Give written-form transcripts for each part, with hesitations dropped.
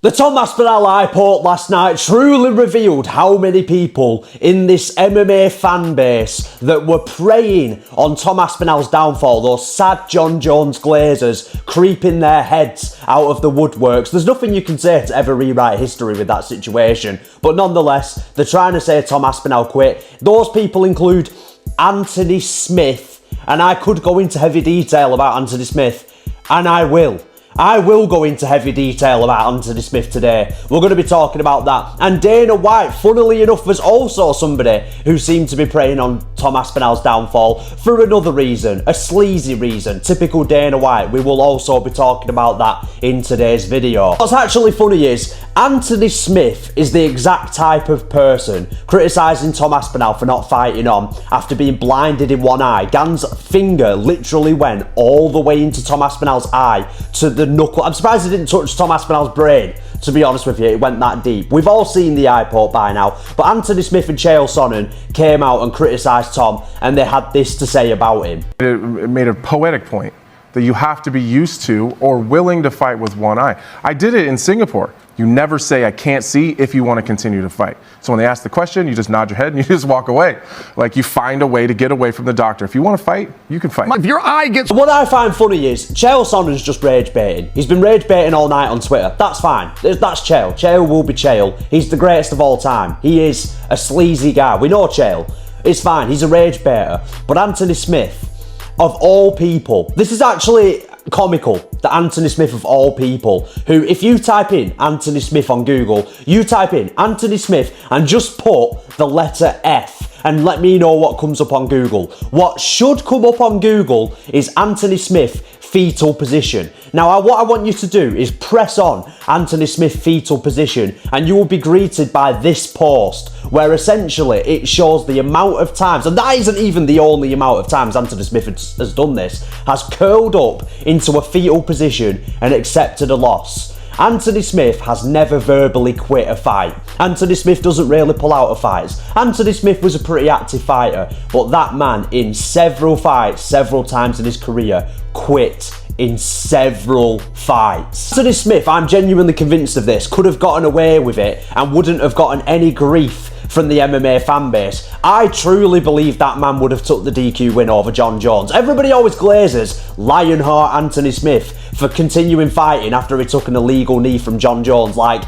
The Tom Aspinall report last night truly revealed how many people in this MMA fan base that were preying on Tom Aspinall's downfall, those sad Jon Jones glazers creeping their heads out of the woodworks. There's nothing you can say to ever rewrite history with that situation, but nonetheless, they're trying to say Tom Aspinall quit. Those people include Anthony Smith, and I could go into heavy detail about Anthony Smith, and I will. I will go into heavy detail about Anthony Smith today. We're going to be talking about that. And Dana White, funnily enough, was also somebody who seemed to be preying on Tom Aspinall's downfall for another reason, a sleazy reason, typical Dana White. We will also be talking about that in today's video. What's actually funny is Anthony Smith is the exact type of person criticising Tom Aspinall for not fighting on after being blinded in one eye. Gane's finger literally went all the way into Tom Aspinall's eye to the knuckle. I'm surprised it didn't touch Tom Aspinall's brain, to be honest with you. It went that deep. We've all seen the eye port by now, but Anthony Smith and Ciryl Gane came out and criticised Tom, and they had this to say about him. It made a poetic point that you have to be used to or willing to fight with one eye. I did it in Singapore. You never say, I can't see, if you want to continue to fight. So when they ask the question, you just nod your head and you just walk away. Like, you find a way to get away from the doctor. If you want to fight, you can fight. If your eye gets... What I find funny is Ciryl Gane's just rage baiting. He's been rage baiting all night on Twitter. That's fine. That's Ciryl. Ciryl will be Ciryl. He's the greatest of all time. He is a sleazy guy. We know Ciryl. It's fine. He's a rage baiter. But Anthony Smith, of all people, this is actually comical that Anthony Smith, of all people, who, if you type in Anthony Smith on Google, you type in Anthony Smith and just put the letter F and let me know what comes up on Google. What should come up on Google is Anthony Smith fetal position. Now, what I want you to do is press on Anthony Smith fetal position and you will be greeted by this post where essentially it shows the amount of times, and that isn't even the only amount of times Anthony Smith has done this, has curled up into a fetal position and accepted a loss. Anthony Smith has never verbally quit a fight. Anthony Smith doesn't really pull out of fights. Anthony Smith was a pretty active fighter, but that man in several fights, several times in his career, quit in several fights. Anthony Smith, I'm genuinely convinced of this, could have gotten away with it and wouldn't have gotten any grief from the MMA fan base. I truly believe that man would have took the DQ win over Jon Jones. Everybody always glazes Lionheart Anthony Smith for continuing fighting after he took an illegal knee from Jon Jones, like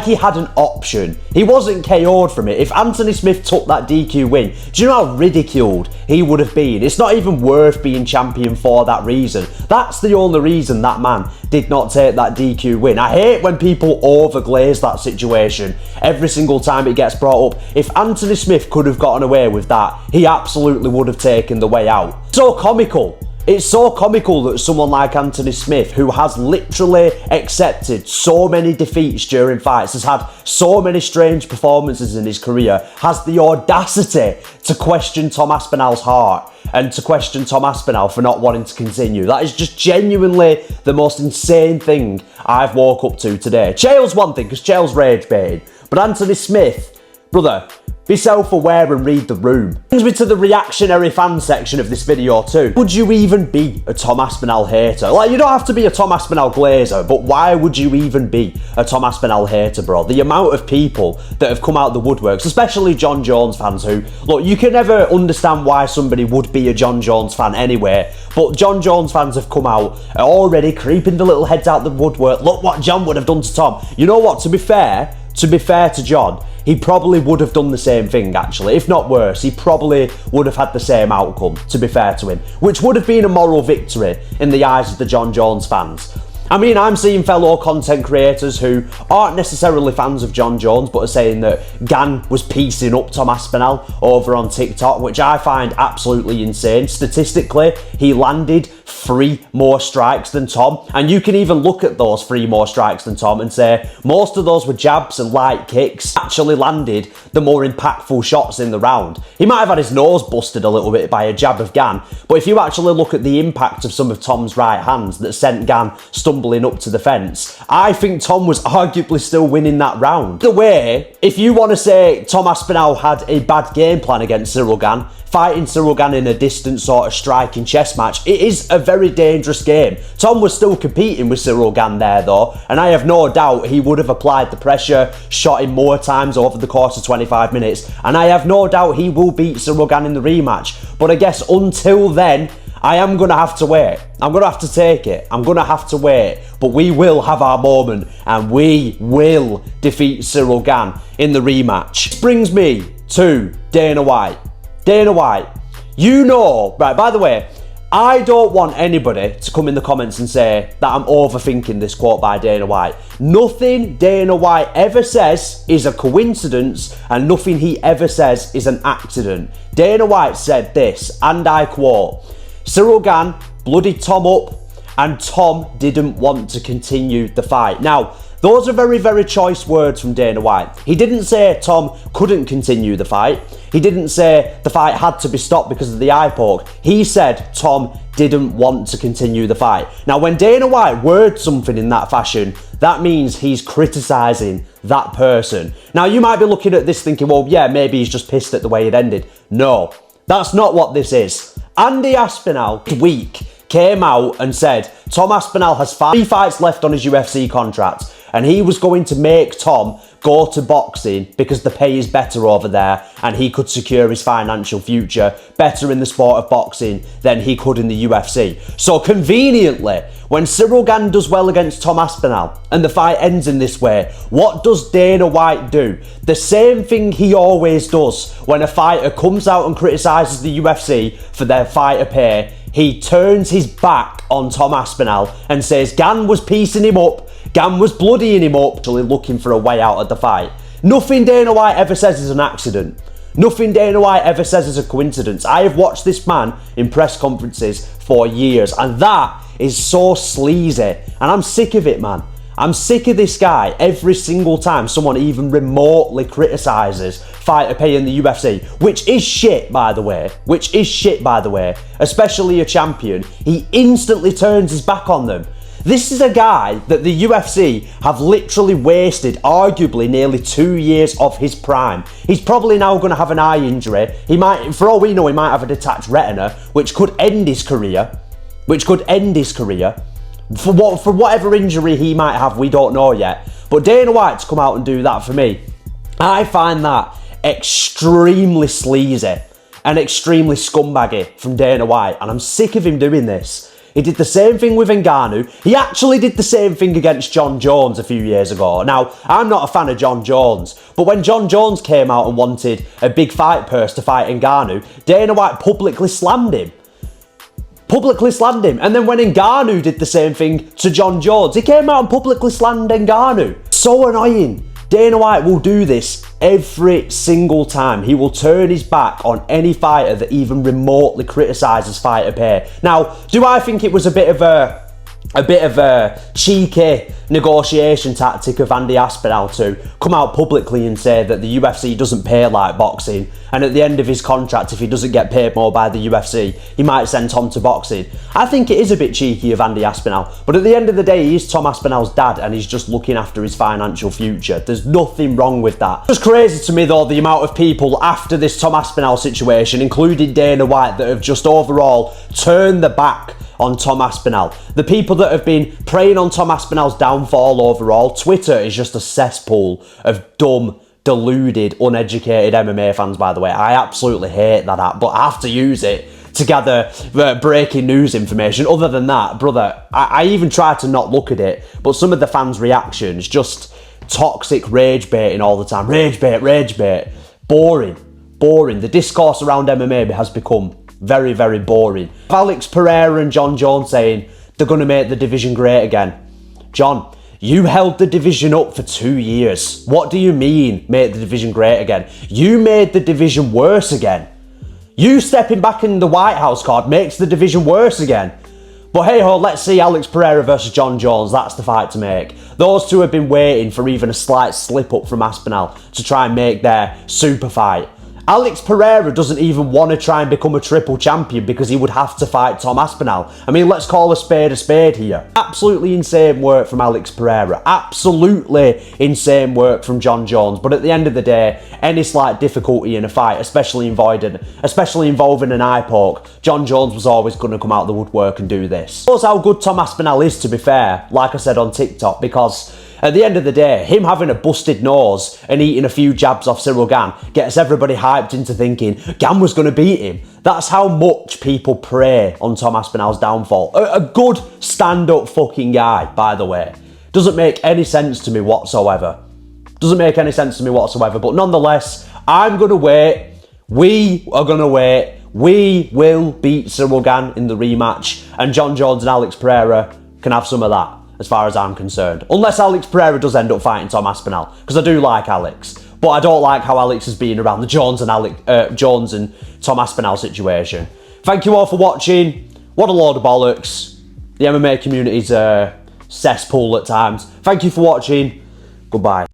he had an option. He wasn't KO'd from it. If Anthony Smith took that DQ win, do you know how ridiculed he would have been? It's not even worth being champion for that reason. That's the only reason that man did not take that DQ win. I hate when people overglaze that situation every single time it gets brought up. If Anthony Smith could have gotten away with that, he absolutely would have taken the way out. So comical. It's so comical that someone like Anthony Smith, who has literally accepted so many defeats during fights, has had so many strange performances in his career, has the audacity to question Tom Aspinall's heart and to question Tom Aspinall for not wanting to continue. That is just genuinely the most insane thing I've woke up to today. Chael's one thing, because Chael's rage baiting, but Anthony Smith, brother, be self-aware and read the room. Brings me to the reactionary fan section of this video too. Would you even be a Tom Aspinall hater? Like, you don't have to be a Tom Aspinall glazer, but why would you even be a Tom Aspinall hater, bro? The amount of people that have come out the woodworks, especially Jon Jones fans who, look, you can never understand why somebody would be a Jon Jones fan anyway, but Jon Jones fans have come out already creeping the little heads out the woodwork. Look what Jon would have done to Tom. You know what, to be fair to Jon, he probably would have done the same thing, actually. If not worse, he probably would have had the same outcome, to be fair to him, which would have been a moral victory in the eyes of the Jon Jones fans. I mean, I'm seeing fellow content creators who aren't necessarily fans of Jon Jones, but are saying that Gane was piecing up Tom Aspinall over on TikTok, which I find absolutely insane. Statistically, he landed 3 more strikes than Tom, and you can even look at those 3 more strikes than Tom and say most of those were jabs and light kicks. Actually landed the more impactful shots in the round. He might have had his nose busted a little bit by a jab of Gane, but if you actually look at the impact of some of Tom's right hands that sent Gane stumbling up to the fence, I think Tom was arguably still winning that round. Either way, if you want to say Tom Aspinall had a bad game plan against Ciryl Gane, fighting Ciryl Gane in a distant sort of striking chess match, it is a very dangerous game. Tom was still competing with Ciryl Gane there though, and I have no doubt he would have applied the pressure, shot him more times over the course of 25 minutes, and I have no doubt he will beat Ciryl Gane in the rematch. But I guess until then, I am going to have to wait. I'm going to have to take it. I'm going to have to wait. But we will have our moment and we will defeat Ciryl Gane in the rematch. This brings me to Dana White. Dana White, you know, right, by the way, I don't want anybody to come in the comments and say that I'm overthinking this quote by Dana White. Nothing Dana White ever says is a coincidence and nothing he ever says is an accident. Dana White said this, and I quote, Ciryl Gane bloodied Tom up and Tom didn't want to continue the fight. Now, those are very, very choice words from Dana White. He didn't say Tom couldn't continue the fight. He didn't say the fight had to be stopped because of the eye poke. He said Tom didn't want to continue the fight. Now, when Dana White words something in that fashion, that means he's criticising that person. Now, you might be looking at this thinking, well, yeah, maybe he's just pissed at the way it ended. No, that's not what this is. Andy Aspinall week came out and said Tom Aspinall has 3 fights left on his UFC contract and he was going to make Tom go to boxing because the pay is better over there and he could secure his financial future better in the sport of boxing than he could in the UFC. So conveniently, when Ciryl Gane does well against Tom Aspinall and the fight ends in this way, what does Dana White do? The same thing he always does when a fighter comes out and criticises the UFC for their fighter pay. He turns his back on Tom Aspinall and says Gane was piecing him up, Gane was bloodying him up, actually looking for a way out of the fight. Nothing Dana White ever says is an accident. Nothing Dana White ever says is a coincidence. I have watched this man in press conferences for years and that is so sleazy and I'm sick of it, man. I'm sick of this guy every single time someone even remotely criticises fighter pay in the UFC, which is shit, by the way, especially a champion. He instantly turns his back on them. This is a guy that the UFC have literally wasted arguably nearly 2 years of his prime. He's probably now going to have an eye injury. He might, for all we know, he might have a detached retina, which could end his career. For whatever injury he might have, we don't know yet. But Dana White to come out and do that for me, I find that extremely sleazy and extremely scumbaggy from Dana White, and I'm sick of him doing this. He did the same thing with Ngannou. He actually did the same thing against Jon Jones a few years ago. Now, I'm not a fan of Jon Jones, but when Jon Jones came out and wanted a big fight purse to fight Ngannou, Dana White publicly slammed him. And then when Ngannou did the same thing to Jon Jones, he came out and publicly slammed Ngannou. So annoying. Dana White will do this every single time. He will turn his back on any fighter that even remotely criticises fighter pay. Now, do I think it was a bit of a cheeky negotiation tactic of Andy Aspinall to come out publicly and say that the UFC doesn't pay like boxing, and at the end of his contract, if he doesn't get paid more by the UFC, he might send Tom to boxing? I think it is a bit cheeky of Andy Aspinall, but at the end of the day, he is Tom Aspinall's dad and he's just looking after his financial future. There's nothing wrong with that. It's crazy to me though, the amount of people after this Tom Aspinall situation, including Dana White, that have just overall turned their back on Tom Aspinall. The people that have been preying on Tom Aspinall's downfall overall. Twitter is just a cesspool of dumb, deluded, uneducated MMA fans, by the way. I absolutely hate that app, but I have to use it to gather breaking news information. Other than that, brother, I even try to not look at it, but some of the fans' reactions, just toxic rage baiting all the time. Rage bait. Boring. The discourse around MMA has become very, very boring. Alex Pereira and Jon Jones saying they're going to make the division great again. John, you held the division up for 2 years. What do you mean, make the division great again? You made the division worse again. You stepping back in the White House card makes the division worse again. But hey ho, let's see Alex Pereira versus Jon Jones. That's the fight to make. Those two have been waiting for even a slight slip up from Aspinall to try and make their super fight. Alex Pereira doesn't even want to try and become a triple champion because he would have to fight Tom Aspinall. I mean, let's call a spade here. Absolutely insane work from Alex Pereira. Absolutely insane work from Jon Jones. But at the end of the day, any slight difficulty in a fight, especially involving an eye poke, Jon Jones was always going to come out of the woodwork and do this. Shows how good Tom Aspinall is, to be fair, like I said on TikTok, because at the end of the day, him having a busted nose and eating a few jabs off Ciryl Gane gets everybody hyped into thinking Gane was going to beat him. That's how much people prey on Tom Aspinall's downfall. A good stand-up fucking guy, by the way. Doesn't make any sense to me whatsoever. Doesn't make any sense to me whatsoever. But nonetheless, I'm going to wait. We are going to wait. We will beat Ciryl Gane in the rematch. And Jon Jones and Alex Pereira can have some of that, as far as I'm concerned. Unless Alex Pereira does end up fighting Tom Aspinall, because I do like Alex. But I don't like how Alex has been around the Jones and Tom Aspinall situation. Thank you all for watching. What a load of bollocks. The MMA community's a cesspool at times. Thank you for watching. Goodbye.